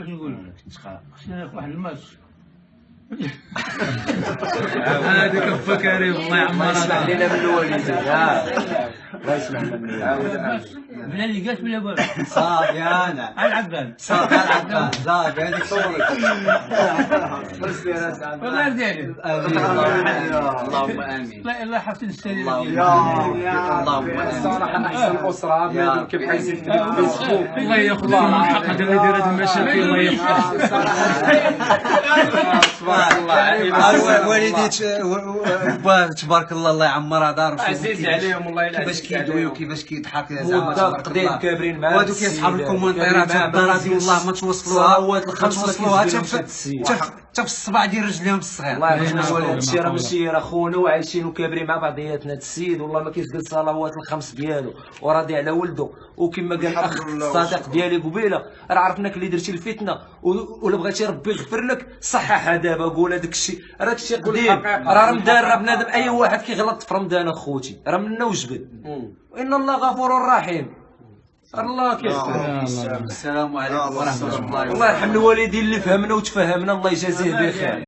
باش نقول لك خصنا واحد الماتش. هذيك ابا كريم الله يعمرها. اسمع لينا من الوالدين. الله يسمع لنا. بلا لقاش بلا والو. صافي انا العقال. صافي العقال صافي هذيك الشيء. والله ديالي. اللهم امين. الله يحسن السرير. اللهم امين. الصراحه احسن اسره بنادم كيف حيزيد في الفيسبوك. الله ياخذ لهم الحق هذا اللي يدير هذه المشاكل الله يحفظه. تبارك الله. والدي تبارك الله الله يعمرها دار عزيز عليهم والله الا كيفاش كيدوي وكيفاش كيضحك زعما تبارك قضيه الله. كابرين معاه وهادو كيصحاب الكومنتيرات الدار هذه والله ما توصلوها حتى في الصباع ديال رجليهم الصغير. الله يرحمه والد الشيء راه ماشي راه خونا وعايشين وكابرين مع بعضياتنا. هذا السيد والله ما كيسقد صلوات الخمس ديالو وراضي على ولده. وكما قال الاخ الصديق ديالي قبيله راه عرفناك اللي درتي الفتنه ولا بغيتي ربي يغفر لك صححها دابا. قول هذاك الشيء راه الشيء قديم. راه رمضان راه بنادم اي واحد كيغلط في رمضان اخوتي راه منا وجبد. ان الله غفور رحيم. الله كيغفر. السلام عليكم ورحمه الله. الله يرحم الوالدين اللي فهمنا وتفهمنا الله يجازيه بخير.